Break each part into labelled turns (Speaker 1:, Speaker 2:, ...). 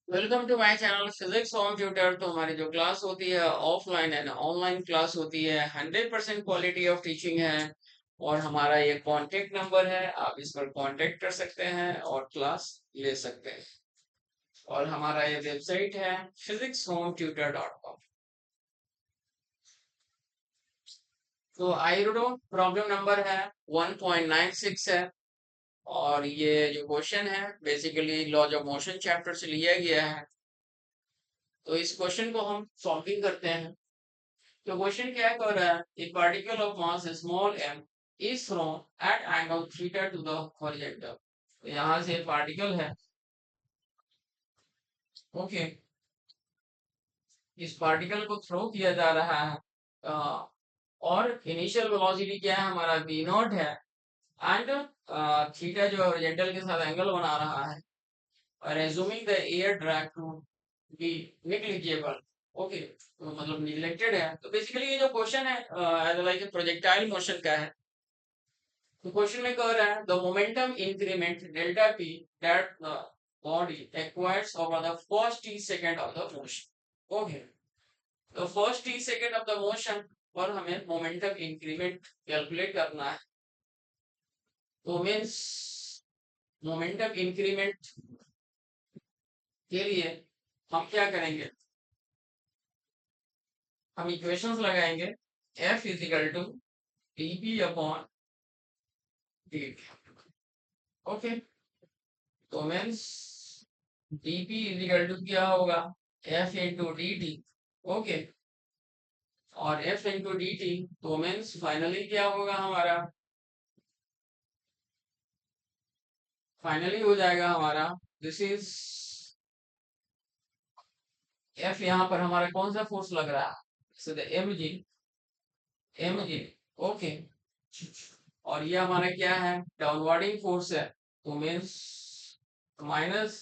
Speaker 1: Welcome to my channel physics home tutor. तो हमारी जो क्लास होती है ऑफलाइन एंड ऑनलाइन क्लास होती है, 100% क्वालिटी ऑफ टीचिंग है। और हमारा ये कांटेक्ट नंबर है, आप इस पर कांटेक्ट कर सकते हैं और क्लास ले सकते हैं। और हमारा ये वेबसाइट है physicshometutor.com। तो आई नो प्रॉब्लम नंबर है 1.96 है। और ये जो क्वेश्चन है basically laws of motion chapter से लिया गया है। तो इस क्वेश्चन को हम सॉल्विंग करते हैं। तो क्वेश्चन क्या कर रहा है, a particle of mass small m is thrown at angle theta to the horizontal. तो यहाँ से पार्टिकल है, ओके। इस पार्टिकल को थ्रो किया जा रहा है, और इनिशियल वेलोसिटी क्या है हमारा v नॉट है। एंड थीटा जो हॉरिजॉन्टल के साथ एंगल बना रहा है। और assuming the air drag to be negligible, okay, तो मतलब निगलेक्टेड है। तो बेसिकली ये जो क्वेश्चन है एज लाइक प्रोजेक्टाइल मोशन का है। तो क्वेश्चन में कह रहा है the momentum increment delta P that the body acquires over the first T second of the motion, okay. तो first T second of the motion पर हमें मोमेंटम इंक्रीमेंट कैलकुलेट करना है। तो मीन्स मोमेंटम इंक्रीमेंट के लिए हम क्या करेंगे, हम इक्वेशंस लगाएंगे। F is equal to dp upon dt, okay. तो मीन्स dp इजिकल टू क्या होगा, F into d t, okay. और F इंटू डी टी, तो मीन्स फाइनली क्या होगा हमारा, फाइनली हो जाएगा हमारा दिस इज F। यहाँ पर हमारा कौन सा फोर्स लग रहा है, m g, m g, okay. और ये हमारा क्या है, डाउनवर्डिंग फोर्स है। तो means minus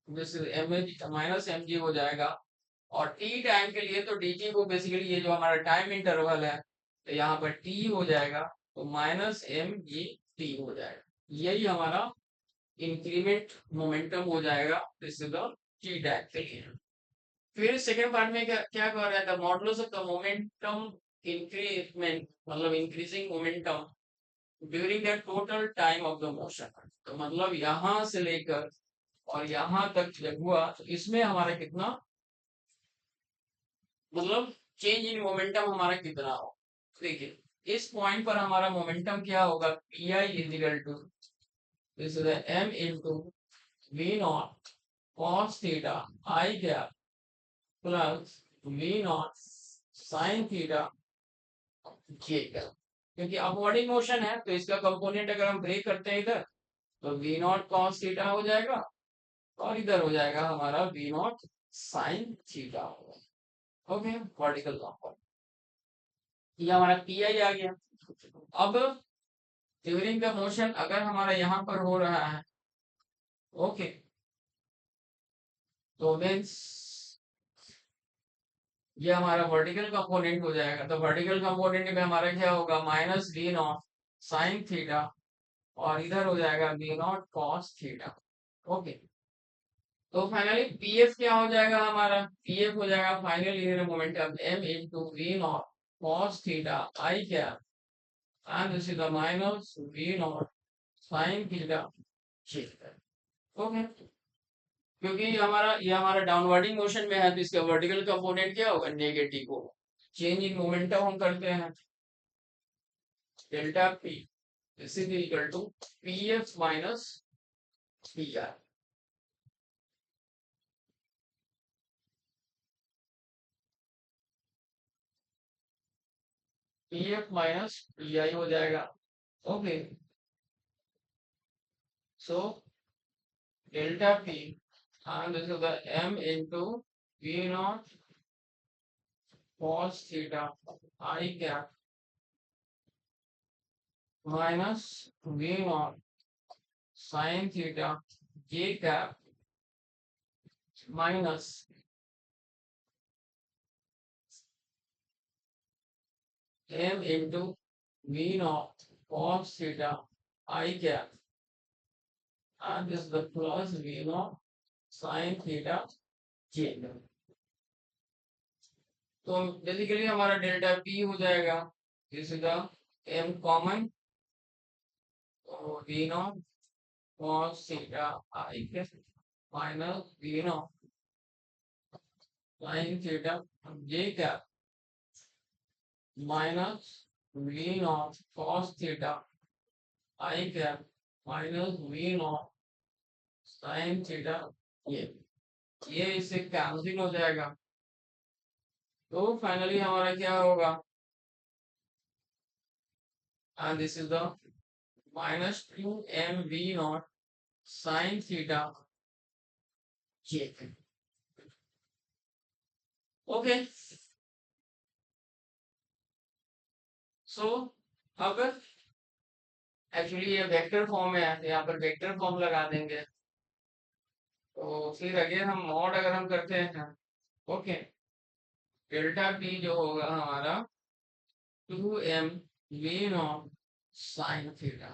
Speaker 1: this m minus m g हो जाएगा। और टी टाइम के लिए तो डी टी को बेसिकली ये जो हमारा टाइम इंटरवल है, तो यहाँ पर टी हो जाएगा, तो माइनस एम जी टी हो जाएगा। यही हमारा इंक्रीमेंट मोमेंटम हो जाएगा this is the T time के लिए। फिर सेकेंड पार्ट में क्या क्या कर रहा है, the modulus of the momentum increment, मतलब increasing momentum during the total time of the motion. तो मतलब यहां से लेकर और यहां तक जब हुआ तो इसमें हमारा कितना, मतलब चेंज इन मोमेंटम हमारा कितना हो। देखिए इस पॉइंट पर हमारा मोमेंटम क्या होगा, p i is equal to this is m into v naught cos theta i cap plus v naught sine theta j cap. क्योंकि अपवर्डिंग मोशन है तो इसका कंपोनेंट अगर हम ब्रेक करते हैं इधर, तो वी नॉट कॉस थीटा हो जाएगा और इधर हो जाएगा हमारा वी नॉट साइन थीटा होगा, ओके। वर्टिकल कंपोनेंट ये हमारा पी आई आ गया। अब ड्यूरिंग द मोशन अगर हमारा यहाँ पर हो रहा है, ओके, तो मीन्स ये हमारा वर्टिकल कंपोनेंट हो जाएगा। तो वर्टिकल कंपोनेंट में हमारा क्या होगा, minus we naught sine theta और इधर हो जाएगा v naught cos theta, okay. तो फाइनली पीएफ क्या हो जाएगा हमारा, पीएफ हो जाएगा final linear momentum m into v naught cos theta i cap and this is the minus we naught sin theta g, okay. क्योंकि ये हमारा डाउनवर्डिंग मोशन में है तो इसका वर्टिकल कंपोनेंट क्या होगा, नेगेटिव होगा। चेंज इन मोमेंटम हम करते हैं, delta p this is equal to p f minus p r. P f minus p i हो जाएगा, okay. So delta p and this is the m into v naught cos theta I cap minus v naught sin theta j cap minus m into v naught cos theta I cap and this is the plus v naught sine theta J. तो basically हमारा delta P हो जाएगा, this is the M common, तो V naught cos theta I के minus we naught sine theta J क्या minus we naught cos theta I क्या minus we naught sine theta ये इससे कैंसिल हो जाएगा। तो फाइनली हमारा क्या होगा, and this is the minus 2m v naught sine theta J. Okay, so अब एक्चुअली ये वेक्टर फॉर्म में है, यहाँ पर वेक्टर फॉर्म लगा देंगे। तो फिर अगेन हम मॉड अगर हम करते हैं, ओके, डेल्टा पी जो होगा हमारा 2m v naught sine theta.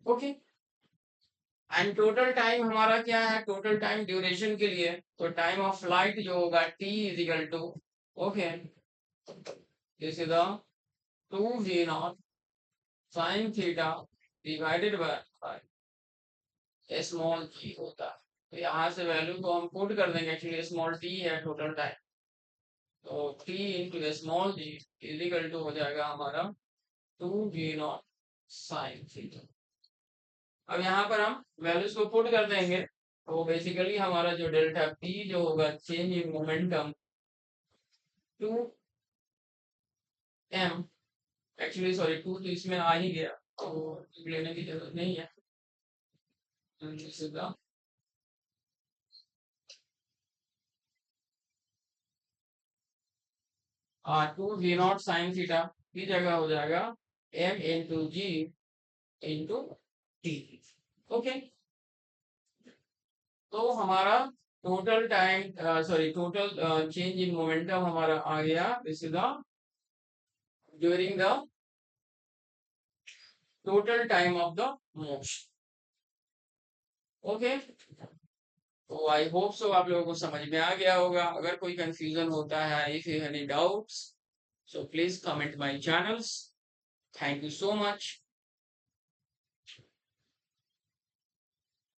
Speaker 1: Okay, and total time हमारा क्या है, टोटल टाइम ड्यूरेशन के लिए, तो टाइम ऑफ फ्लाइट जो होगा t is equal to, okay, this is the 2v naught sine theta divided by small t होता है। तो यहाँ से वैल्यू को हम पुट कर देंगे, एक्चुअली स्मॉल t है टोटल टाइम, तो t into small g is equal to हो जाएगा हमारा 2v नॉट साइन थीटा। अब यहाँ पर हम वैल्यूज को पुट कर देंगे, तो बेसिकली हमारा जो डेल्टा p जो होगा change in momentum 2m, actually sorry 2 तो इसमें आ ही गया, तो लेने की जरूरत नहीं है, सीधा 2v नॉट साइन थीटा की जगह हो जाएगा m इंटू जी इंटू टी। ओके, तो हमारा total time sorry total change in momentum हमारा आ गया, this is the during the total time of the motion. Okay, तो आई होप सो आप लोगों को समझ में आ गया होगा। अगर कोई कंफ्यूजन होता है, if you have any doubts, so please comment my channels. Thank you so much.